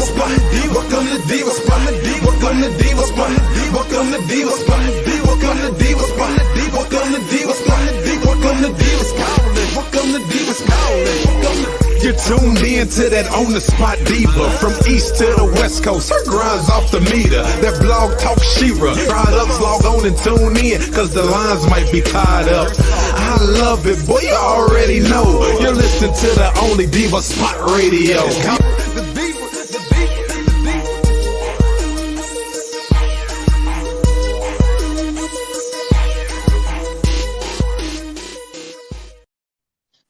Spot. Welcome to Diva Spot. Welcome to Diva Spot. Welcome to Diva Spot. Welcome to Diva Spot. Welcome to Diva Spot. Welcome to Diva Spot. Welcome to Diva Spot. You're tuned in to that on the spot diva. From east to the west coast, her grind's off the meter. That blog talk Shira. Products log on and tune in, cause the lines might be tied up. I love it, boy, you already know. You're listening to the only Diva Spot Radio.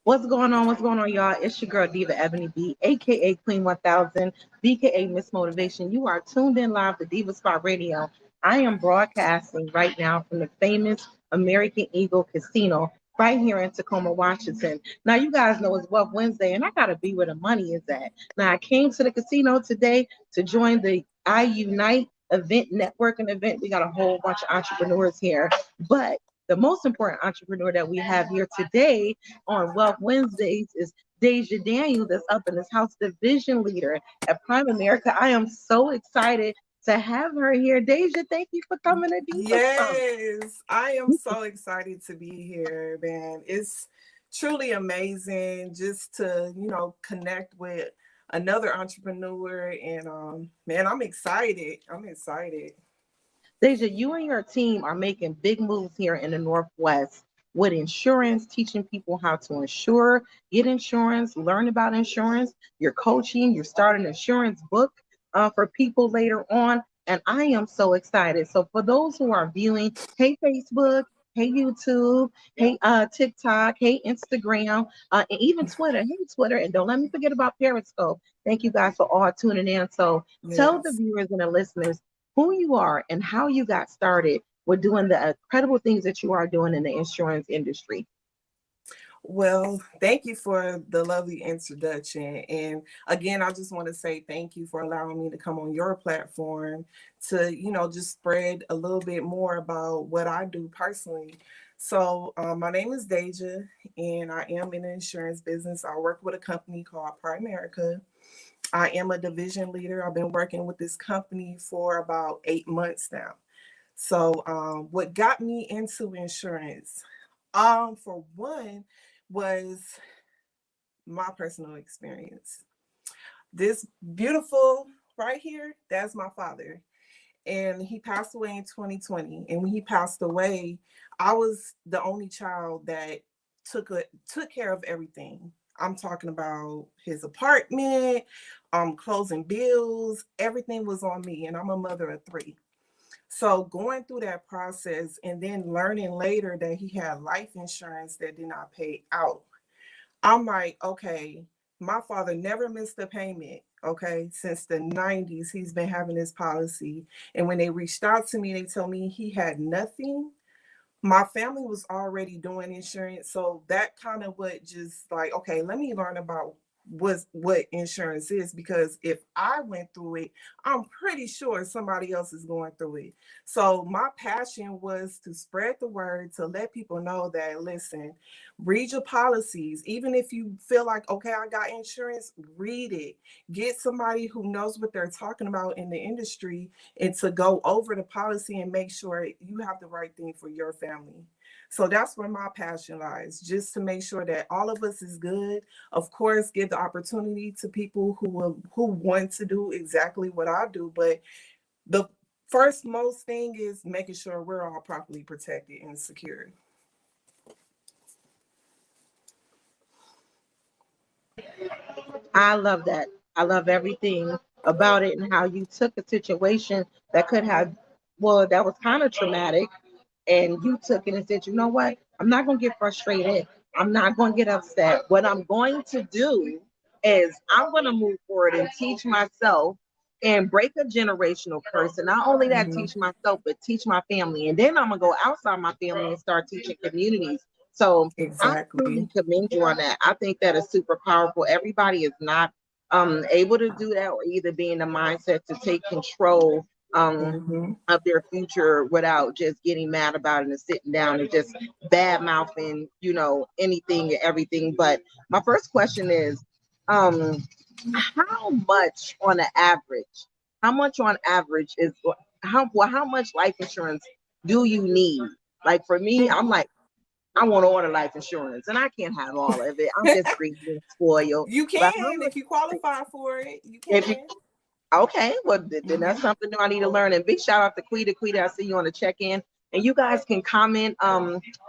What's going on? What's going on, y'all? It's your girl, Diva Ebony B, aka Queen 1000, BKA Miss Motivation. You are tuned in live to Diva Spot Radio. I am broadcasting right now from the famous American Eagle Casino right here in Tacoma, Washington. Now, you guys know it's Wealth Wednesday, and I got to be where the money is at. Now, I came to the casino today to join the I Unite event, networking event. We got a whole bunch of entrepreneurs here, but the most important entrepreneur that we have here today on Wealth Wednesdays is Dejah Daniel, that's up in this house, division leader at Prime America. I am so excited to have her here. Dejah, thank you for coming to Diva. Yes, I am so excited to be here, man. It's truly amazing just to, connect with another entrepreneur. And man, I'm excited. Dejah, you and your team are making big moves here in the Northwest with insurance, teaching people how to insure, get insurance, learn about insurance. You're coaching, you're starting an insurance book for people later on. And I am so excited. So for those who are viewing, hey, Facebook, hey, YouTube, hey, TikTok, hey, Instagram, and even Twitter. Hey, Twitter. And don't let me forget about Periscope. Thank you guys for all tuning in. So Tell the viewers and the listeners who you are and how you got started with doing the incredible things that you are doing in the insurance industry. Well, thank you for the lovely introduction. And again, I just want to say thank you for allowing me to come on your platform to, just spread a little bit more about what I do personally. So my name is Dejah, and I am in the insurance business. I work with a company called Prime America. I am a division leader. I've been working with this company for about 8 months now. So what got me into insurance, for one, was my personal experience. This beautiful right here, that's my father. And he passed away in 2020. And when he passed away, I was the only child that took care of everything. I'm talking about his apartment, closing bills, everything was on me, and I'm a mother of 3. So going through that process and then learning later that he had life insurance that did not pay out, I'm like, okay, my father never missed a payment, okay? Since the 90s, he's been having this policy. And when they reached out to me, they told me he had nothing. My family was already doing insurance, so that kind of what just like, okay, let me learn about what insurance is, because if I went through it, I'm pretty sure somebody else is going through it. So my passion was to spread the word, to let people know that, listen, read your policies. Even if you feel like, okay, I got insurance, read it. Get somebody who knows what they're talking about in the industry and to go over the policy and make sure you have the right thing for your family. So that's where my passion lies, just to make sure that all of us is good. Of course, give the opportunity to people who want to do exactly what I do. But the first most thing is making sure we're all properly protected and secured. I love that. I love everything about it and how you took a situation that could have, that was kind of traumatic. And you took it and said, you know what? I'm not going to get frustrated. I'm not going to get upset. What I'm going to do is I'm going to move forward and teach myself and break a generational curse. And not only that, teach myself, but teach my family. And then I'm going to go outside my family and start teaching communities. So exactly. I really commend you on that. I think that is super powerful. Everybody is not able to do that, or either be in the mindset to take control of their future without just getting mad about it and sitting down and just bad mouthing, anything and everything. But my first question is, how much on an average? How much on average is how much life insurance do you need? Like for me, I'm like, I want all the life insurance, and I can't have all of it. I'm just greedy and spoiled. You But how can much? if you qualify for it. You If you can. okay, well then Hmm. that's something new I need to learn. And big shout out to Quita. Quita, I see you on the check-in. And you guys can comment.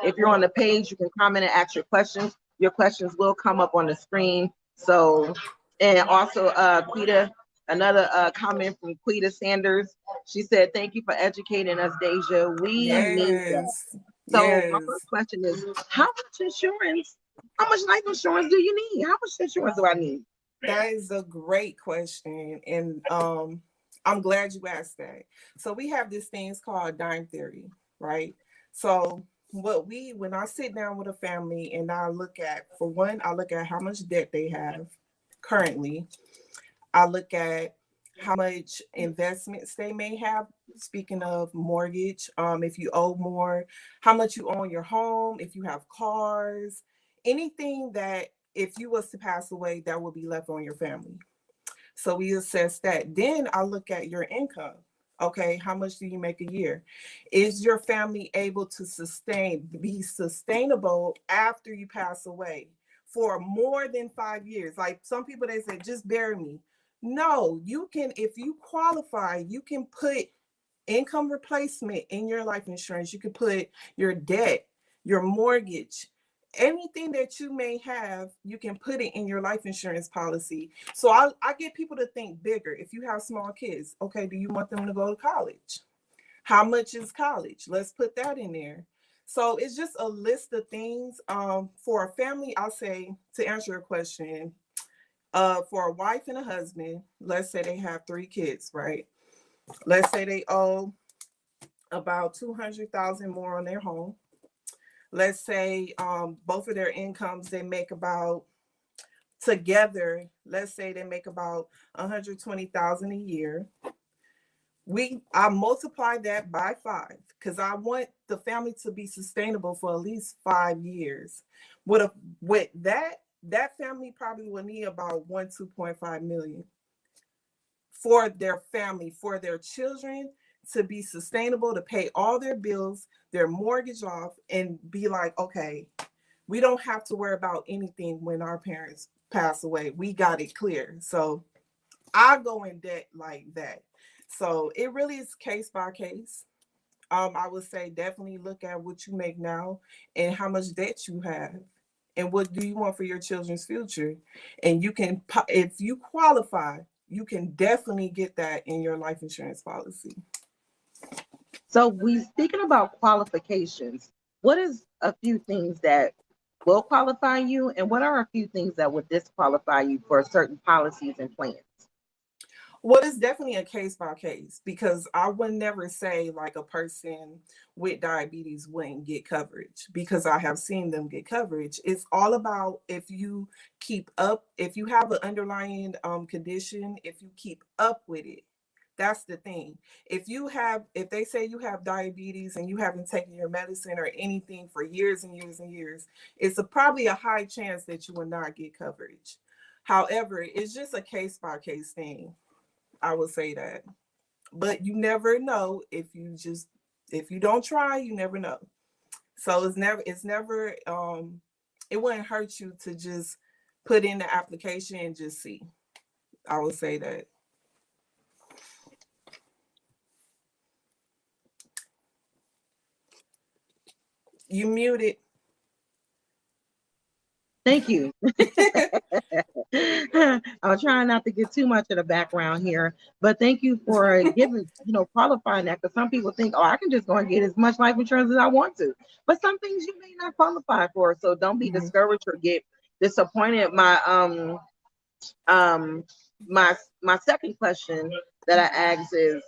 If you're on the page, you can comment and ask your questions. Your questions will come up on the screen. So, and also Quita, another comment from Quita Sanders. She said, "Thank you for educating us, Dejah. We need that." Yes. So my Yes. first question is, how much insurance? How much life insurance do you need? How much insurance do I need? That is a great question. And I'm glad you asked that. So we have this thing called dime theory, right? So when I sit down with a family and I look at, for one, I look at how much debt they have currently. I look at how much investments they may have. Speaking of mortgage, if you owe more, how much you own your home, if you have cars, anything that if you was to pass away, that will be left on your family. So we assess that. Then I look at your income. Okay, how much do you make a year? Is your family able to be sustainable after you pass away for more than 5 years? Like some people, they say, just bury me. No, you can, if you qualify, you can put income replacement in your life insurance. You can put your debt, your mortgage, anything that you may have, you can put it in your life insurance policy. So I get people to think bigger. If you have small kids, okay, do you want them to go to college? How much is college? Let's put that in there. So it's just a list of things. For a family, I'll say, to answer your question, for a wife and a husband, let's say they have 3 kids, right? Let's say they owe about 200,000 more on their home. Let's say both of their incomes, they make about, together, let's say they make about 120,000 a year. I multiply that by 5 because I want the family to be sustainable for at least 5 years. With that family probably will need about 2.5 million for their family, for their children to be sustainable, to pay all their bills, their mortgage off, and be like, okay, we don't have to worry about anything when our parents pass away. We got it clear. So I go in debt like that. So it really is case by case. I would say definitely look at what you make now and how much debt you have and what do you want for your children's future. And you can, if you qualify, you can definitely get that in your life insurance policy. So we speaking about qualifications. What is a few things that will qualify you, and what are a few things that would disqualify you for certain policies and plans? Well, it's definitely a case by case because I would never say like a person with diabetes wouldn't get coverage because I have seen them get coverage. It's all about if you keep up, if you have an underlying condition, if you keep up with it. That's the thing. If they say you have diabetes and you haven't taken your medicine or anything for years and years and years, it's probably a high chance that you will not get coverage. However, it's just a case by case thing. I would say that. But you never know if you don't try, you never know. So it wouldn't hurt you to just put in the application and just see. I would say that. You muted. Thank you. I'm trying not to get too much of the background here, but thank you for giving, qualifying that because some people think, oh, I can just go and get as much life insurance as I want to. But some things you may not qualify for. So don't be Mhm. discouraged or get disappointed. Um my second question that I asked is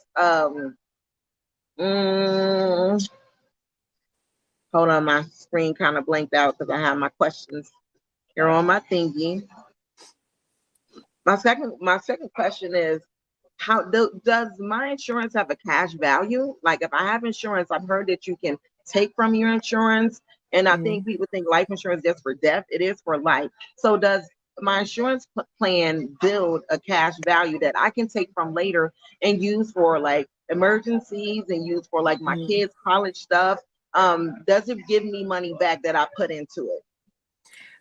mm, hold on, my screen kind of blanked out because I have my questions here on my thingy. My second question is how does my insurance have a cash value? Like if I have insurance, I've heard that you can take from your insurance, and I think Mhm. people think life insurance is just for death. It is for life. So my insurance plan build a cash value that I can take from later and use for like emergencies and use for like my Mhm. kids' college stuff? Does it give me money back that I put into it?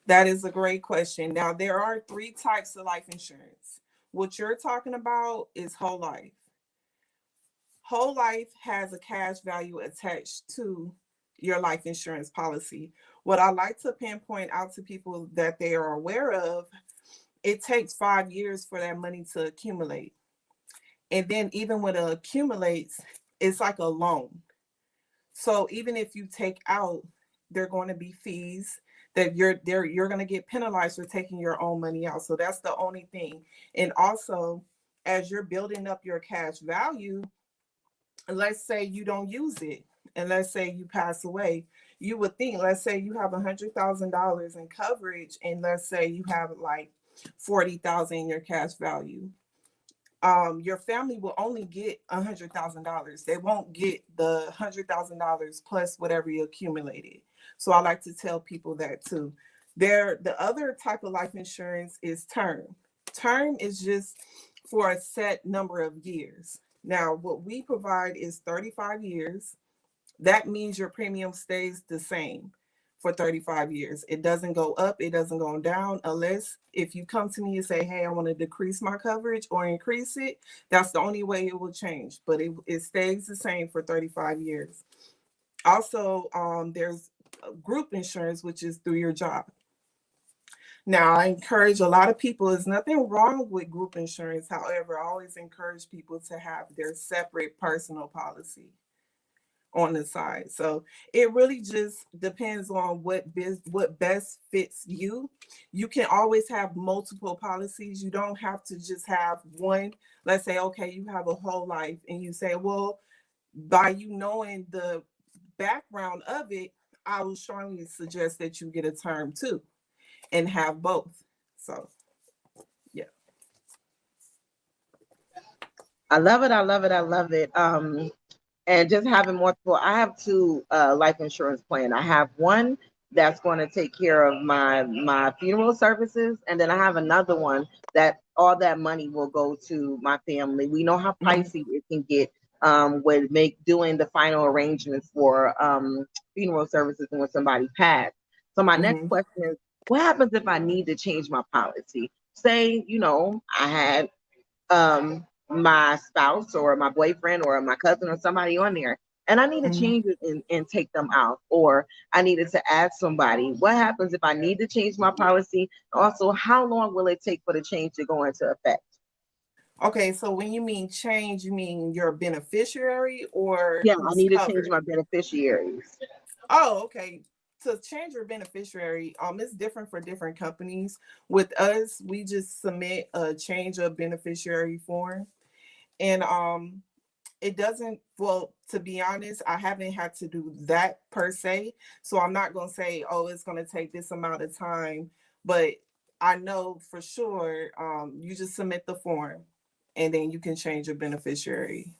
That is a great question. Now, there are three types of life insurance. What you're talking about is whole life. Whole life has a cash value attached to your life insurance policy. What I like to pinpoint out to people that they are aware of, it takes 5 years for that money to accumulate. And then even when it accumulates, it's like a loan. So even if you take out, there are going to be fees that you're going to get penalized for taking your own money out. So that's the only thing. And also, as you're building up your cash value, let's say you don't use it, and let's say you pass away, you would think, let's say you have $100,000 in coverage, and let's say you have like 40,000 in your cash value. Your family will only get $100,000. They won't get the $100,000 plus whatever you accumulated. So I like to tell people that too. The other type of life insurance is term. Term is just for a set number of years. Now, what we provide is 35 years. That means your premium stays the same for 35 years. It doesn't go up, it doesn't go down, unless if you come to me and say, hey, I want to decrease my coverage or increase it, that's the only way it will change. But it stays the same for 35 years. Also, there's group insurance, which is through your job. Now, I encourage a lot of people, there's nothing wrong with group insurance. However, I always encourage people to have their separate personal policy on the side. So it really just depends on what best fits you. You can always have multiple policies. You don't have to just have one. Let's say, okay, you have a whole life, and you say, well, by you knowing the background of it, I would strongly suggest that you get a term too and have both. So yeah. I love it. I love it. I love it. And just having more people. I have two life insurance plan. I have one that's going to take care of my funeral services, and then I have another one that all that money will go to my family. We know how Mhm. pricey it can get with make doing the final arrangements for funeral services and when somebody passed. So my next Mhm. question is, what happens if I need to change my policy? Say, I had my spouse or my boyfriend or my cousin or somebody on there, and I need to Mhm. change it and take them out, or I needed to add somebody. What happens if I need to change my policy? Also, how long will it take for the change to go into effect? Okay, so when you mean change, you mean your beneficiary or Yeah, I who's need to change covered? my beneficiaries. Oh, okay. To change your beneficiary, it's different for different companies. With us, we just submit a change of beneficiary form, and it doesn't. Well, to be honest, I haven't had to do that per se, so I'm not gonna say, oh, it's gonna take this amount of time, but I know for sure, you just submit the form, and then you can change your beneficiary.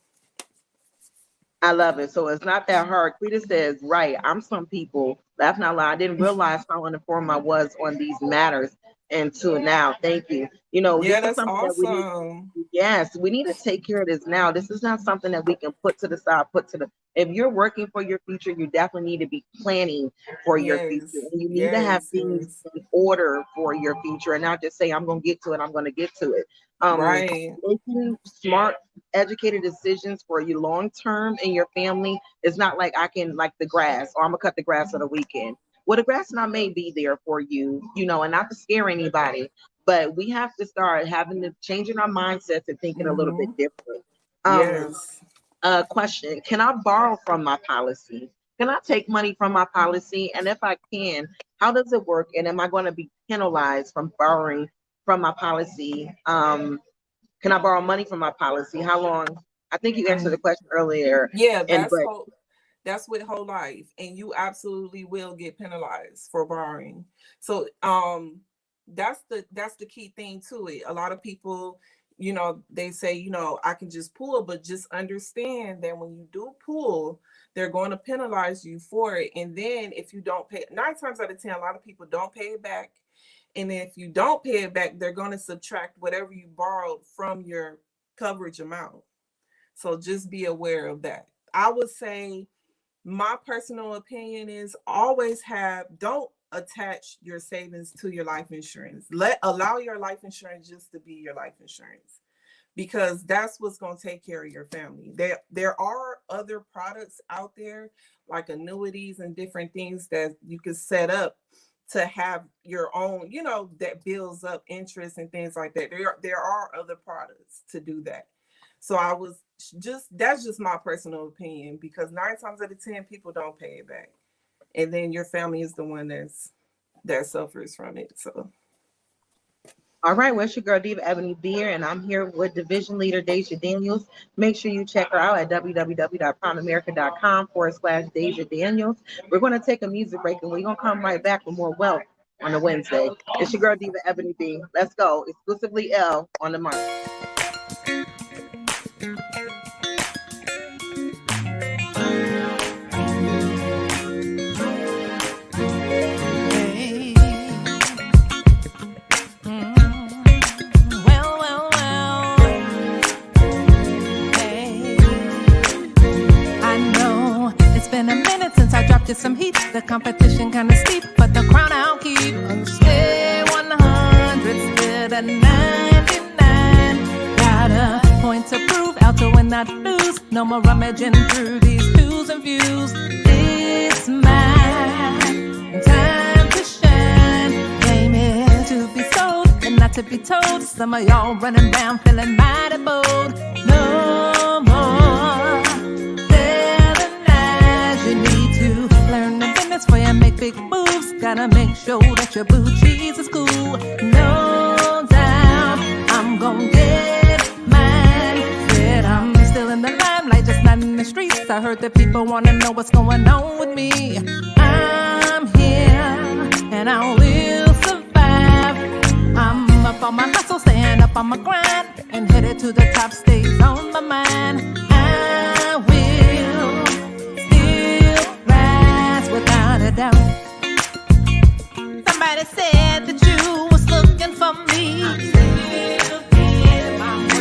I love it. So it's not that hard. Quita says, right. I'm some people. Laugh not lie. I didn't realize how uninformed I was on these matters until now. Thank you. Yeah, This is that's something that we need. awesome. Yes, we need to take care of this now. This is not something that we can put to the side, if you're working for your future, you definitely need to be planning for your future. Yes, And you need to have yes, things yes. in order for your future and not just say, I'm going to get to it, I'm going to get to it. Um, Right. Making smart, educated decisions for you long term in your family is not like I can, like the grass, or I'm going to cut the grass on the weekend. Well, the grass not may be there for you, and not to scare anybody, but we have to start having to changing our mindsets and thinking a little bit Hmm. different. Um, Yes. Question: can I borrow from my policy? Can I take money from my policy? And if I can, how does it work? And am I going to be penalized from borrowing from my policy? Can I borrow money from my policy? How long? I think you answered the Mhm. question earlier. Yeah, And but that's with whole life, and you absolutely will get penalized for borrowing. So that's the key thing to it. A lot of people, they say, I can just pull, but just understand that when you do pull, they're going to penalize you for it. And then if you don't pay, 9 times out of 10, a lot of people don't pay it back. And if you don't pay it back, they're going to subtract whatever you borrowed from your coverage amount. So just be aware of that. I would say my personal opinion is don't attach your savings to your life insurance. Allow your life insurance just to be your life insurance, because that's what's going to take care of your family. There are other products out there like annuities and different things that you can set up to have your own, that builds up interest and things like that. There are other products to do that. So that's just my personal opinion, because 9 times out of 10 people don't pay it back. And then your family is the one that suffers from it. So All right, well, it's your girl Diva Ebony Beer, and I'm here with Division Leader Dejah Daniels. Make sure you check her out at www.primeamerica.com/Dejah Daniels. We're going to take a music break, and we're going to come right back with more wealth on a Wednesday. It's your girl Diva Ebony B. Let's go. Exclusively L on the mark. Just some heat, the competition kind of steep, but the crown I'll keep. Stay 100, still at 99. Got a point to prove, out to win, not lose. No more rummaging through these twos and views. It's my time to shine. Game is to be sold and not to be told. Some of y'all running around feeling mighty bold. No more telling lies. You need to learn the business before you make big moves. Gotta make sure that your blue cheese is cool. No doubt I'm gon' get mine. Said I'm still in the limelight, just not in the streets. I heard that people wanna know what's going on with me. I'm here and I will survive. I'm up on my hustle, staying up on my grind, and headed to the top, stays on my mind. I will without a doubt. Somebody said that you was looking for me,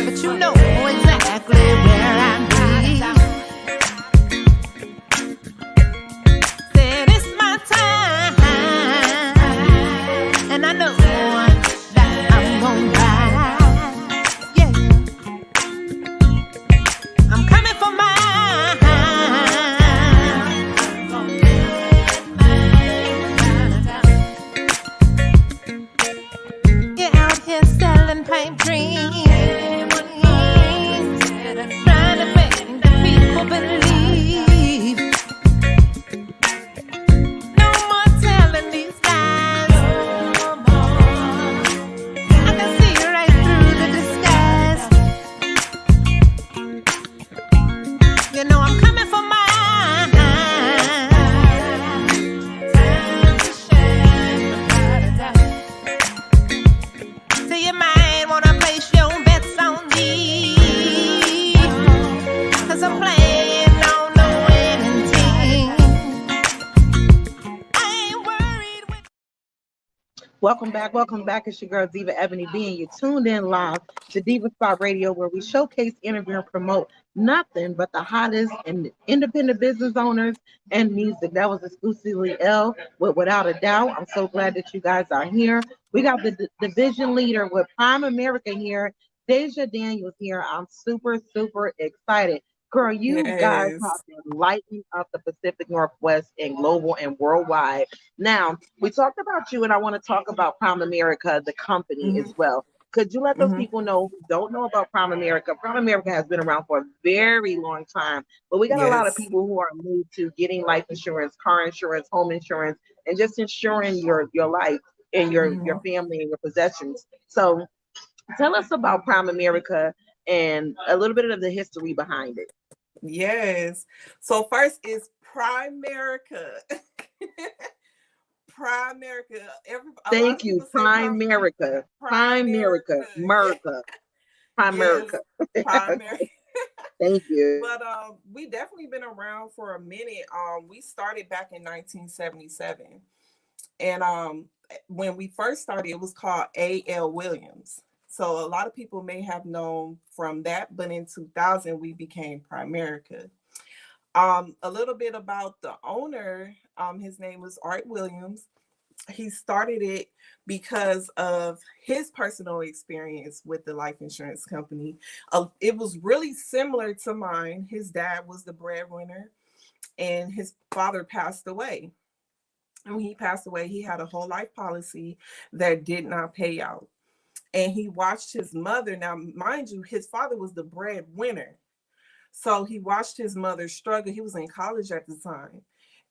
but you know exactly where I'm be. Said it's my time, and I know that I'm gonna ride. Yeah, I'm coming for mine. Pipe dreams, trying to make the people believe. No more telling these lies. No more. I can see right through the disguise. You know I'm coming for mine. Time to shine without a doubt. See you might wanna place your bets on me, 'cause I'm playing on the winning team. I ain't worried with. Welcome back. It's your girl Diva Ebony B, and you're tuned in live to Diva Spot Radio, where we showcase, interview, and promote nothing but the hottest and independent business owners and music. That was exclusively L with Without a Doubt. I'm so glad that you guys are here. We got the division leader with Prime America here, Dejah Daniels here. I'm super, super excited. Girl, you guys have been lighting up the Pacific Northwest and global and worldwide. Now, we talked about you, and I want to talk about Prime America, the company, as well. Could you let those people know who don't know about Prime America? Prime America has been around for a very long time, but we got a lot of people who are new to getting life insurance, car insurance, home insurance, and just insuring your life and your family and your possessions. So tell us about Prime America and a little bit of the history behind it. Yes. So first is Primerica. Primerica. Thank you, Primerica. Primerica. America. Primerica. Primerica. Thank you. But we definitely been around for a minute. We started back in 1977. And when we first started, it was called A.L. Williams. So a lot of people may have known from that, but in 2000 we became Primerica. A little bit about the owner. His name was Art Williams. He started it because of his personal experience with the life insurance company. It was really similar to mine. His dad was the breadwinner, and his father passed away. And when he passed away, he had a whole life policy that did not pay out. And he watched his mother. Now, mind you, his father was the breadwinner. So he watched his mother struggle. He was in college at the time.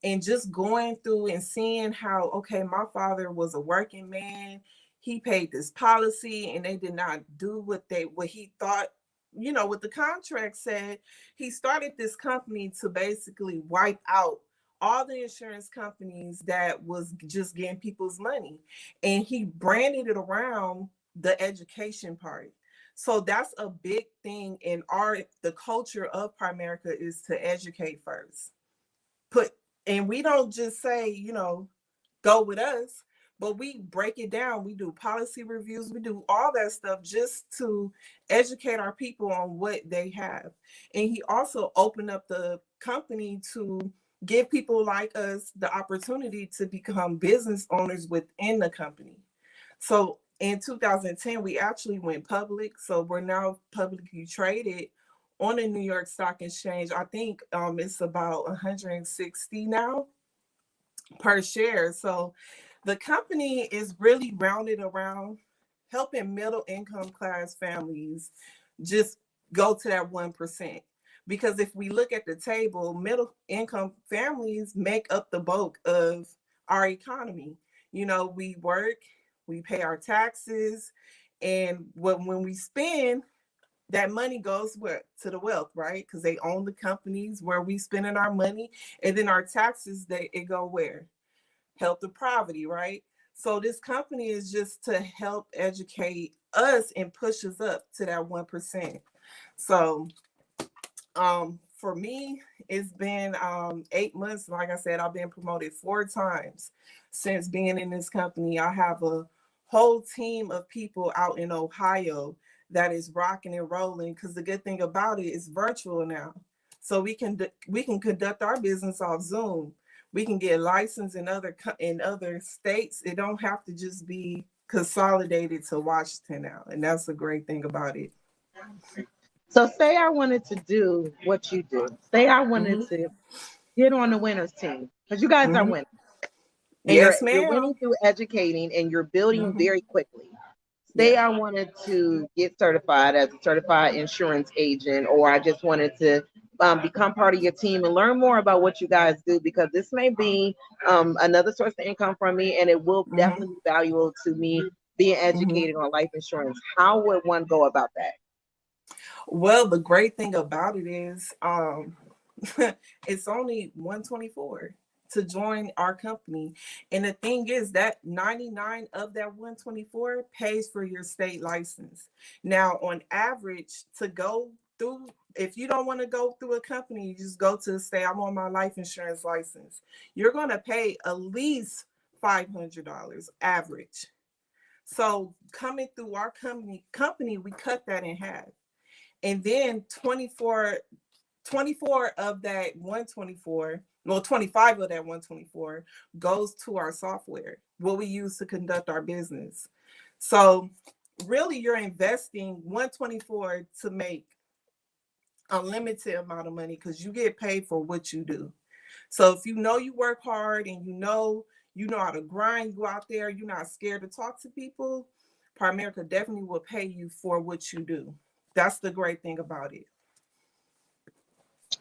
And just going through and seeing how, okay, my father was a working man. He paid this policy and they did not do what he thought, what the contract said. He started this company to basically wipe out all the insurance companies that was just getting people's money. And he branded it around the education part. So that's a big thing in the culture of Primerica is to educate first. And we don't just say, go with us, but we break it down. We do policy reviews. We do all that stuff just to educate our people on what they have. And he also opened up the company to give people like us the opportunity to become business owners within the company. So in 2010, we actually went public. So we're now publicly traded on the New York Stock Exchange. I think it's about 160 now per share. So the company is really rounded around helping middle income class families just go to that 1%. Because if we look at the table, middle income families make up the bulk of our economy. We work, we pay our taxes, and when we spend, that money goes to the wealth, right? Because they own the companies where we spending our money, and then our taxes, it go where? Help the poverty, right? So this company is just to help educate us and push us up to that 1%. So for me, it's been 8 months. Like I said, I've been promoted 4 times since being in this company. I have a whole team of people out in Ohio that is rocking and rolling, because the good thing about it is virtual now. So we can conduct our business off Zoom. We can get licensed in other states. It don't have to just be consolidated to Washington now. And that's a great thing about it. So say I wanted to do what you do. Say I wanted to get on the winners team, because you guys are winning. And Yes, you're winning through educating, and you're building very quickly. Say I wanted to get certified as a certified insurance agent, or I just wanted to become part of your team and learn more about what you guys do, because this may be another source of income for me, and it will definitely be valuable to me being educated on life insurance. How would one go about that? Well, the great thing about it is it's only $124 to join our company. And the thing is that 99 of that $124 pays for your state license. Now, on average, to go through, if you don't want to go through a company, you just go to the state. I'm on my life insurance license. You're going to pay at least $500 average. So coming through our company, we cut that in half. And then 24 of that 124, well, 25 of that 124 goes to our software, what we use to conduct our business. So really you're investing 124 to make a limited amount of money, because you get paid for what you do. So if you work hard and you know how to grind, you go out there, you're not scared to talk to people, Primerica definitely will pay you for what you do. That's the great thing about it.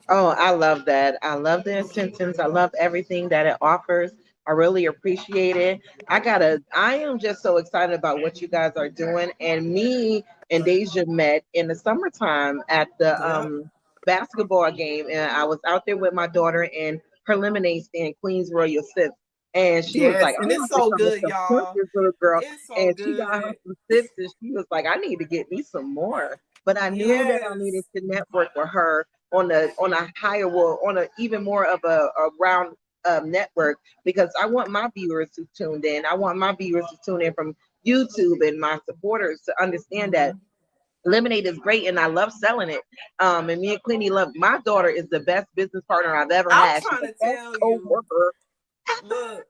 Oh, I love that. I love the incentives. I love everything that it offers. I really appreciate it. I am just so excited about what you guys are doing. And me and Dejah met in the summertime at the basketball game. And I was out there with my daughter in her lemonade stand, Queens Royal Sips. And she was like, and it's so good, y'all. This little girl. It's so and good. She got her some sips, and she was like, I need to get me some more. But I knew that I needed to network with her on a higher, on a even more of a round network, because I want my viewers to tune in. I want my viewers to tune in from YouTube, and my supporters to understand that lemonade is great and I love selling it. And me and Queenie love, my daughter is the best business partner I've ever I'm had. She's trying the to best tell you. co-worker. Look,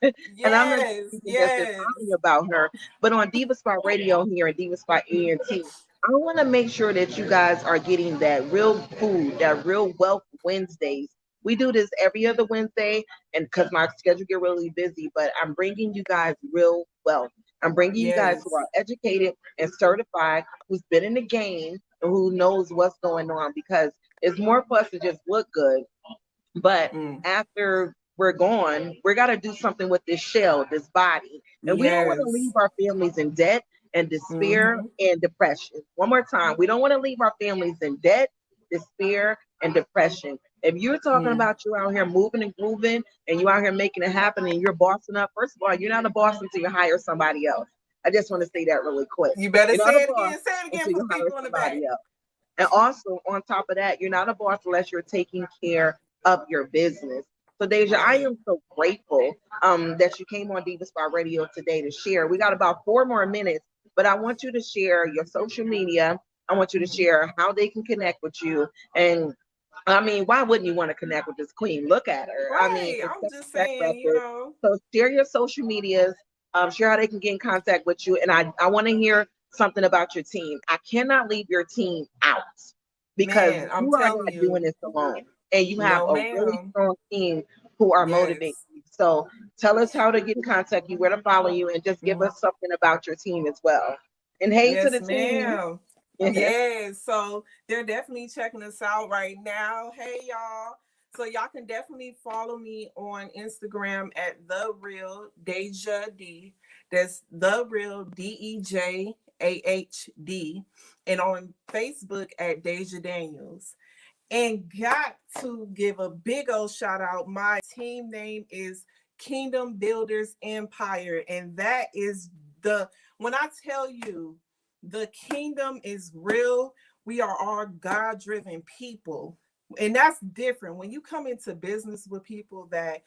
And I'm not yes, just yes, talking about her, but on Diva Spot Radio here at Diva Spot ENT, I want to make sure that you guys are getting that real food, that real wealth Wednesdays. We do this every other Wednesday, and because my schedule get really busy, but I'm bringing you guys real wealth. I'm bringing you guys yes. who are educated and certified, who's been in the game and who knows what's going on, because it's more for us to just look good. But after we're gone, we're got to do something with this shell, this body. And we don't want to Yes. leave our families in debt and despair and depression. One more time, we don't want to leave our families in debt, despair, and depression. If you're talking about you out here moving and grooving and you out here making it happen and you're bossing up, first of all, you're not a boss until you hire somebody else. I just want to say that really quick. You better You're say not a it boss again. Say it again until for you the hire people in the back. somebody else. And also, on top of that, you're not a boss unless you're taking care of your business. So, Dejah, I am so grateful that you came on Diva Spot Radio today to share. We got about 4 more minutes, but I want you to share your social media. I want you to share how they can connect with you. And I mean, why wouldn't you want to connect with this queen? Look at her. Right. I mean, it's I'm such just a track saying, record. So share your social medias, share how they can get in contact with you. And I want to hear something about your team. I cannot leave your team out, because man, I'm you are telling not you. doing this alone. And you have No, a really ma'am. strong team who are motivating Yes. you. So tell us how to get in contact with you, where to follow you, and just give us something about your team as well. And hey to Yes, the team. ma'am. Yes. So they're definitely checking us out right now. Hey, y'all. So y'all can definitely follow me on Instagram at The Real Dejah D. That's The Real DEJAHD. And on Facebook at Dejah Daniels. And got to give a big old shout out. My team name is Kingdom Builders Empire. And that is when I tell you the kingdom is real, we are all God-driven people. And that's different. When you come into business with people that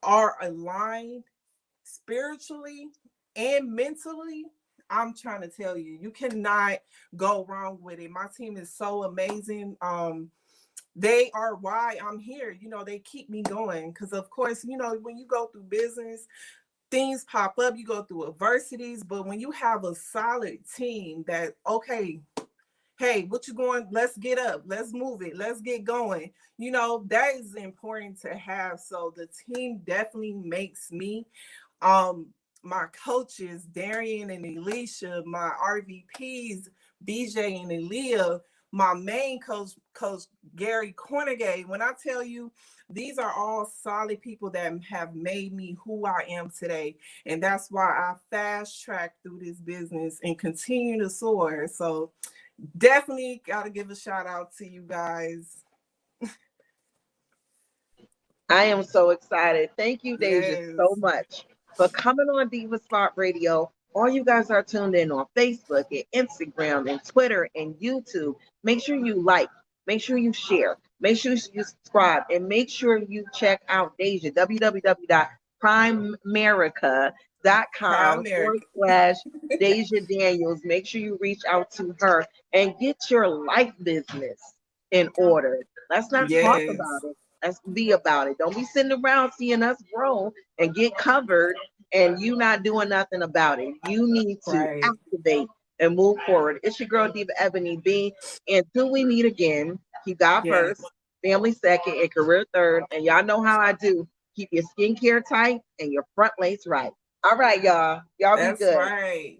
are aligned spiritually and mentally, I'm trying to tell you, you cannot go wrong with it. My team is so amazing. They are why I'm here. They keep me going because, of course, when you go through business, things pop up, you go through adversities, but when you have a solid team that, okay, hey, what you going? Let's get up. Let's move it. Let's get going. That is important to have. So the team definitely makes me. My coaches, Darian and Elisha, my RVPs, BJ and Aaliyah, my main coach Gary Cornegay. When I tell you, these are all solid people that have made me who I am today. And that's why I fast track through this business and continue to soar. So definitely got to give a shout out to you guys. I am so excited. Thank you, Dejah, so much for coming on Diva Spot Radio. All you guys are tuned in on Facebook and Instagram and Twitter and YouTube. Make sure you like, make sure you share, make sure you subscribe, and make sure you check out Dejah, www.primemerica.com/Dejah Daniels. Make sure you reach out to her and get your life business in order. Let's not talk about it. Let's be about it. Don't be sitting around seeing us grow and get covered and you not doing nothing about it. You need to activate and move forward. It's your girl, Diva Ebony B. Until we meet again, keep God first, family second, and career third. And y'all know how I do. Keep your skincare tight and your front lace right. All right, y'all. Y'all be good. That's right.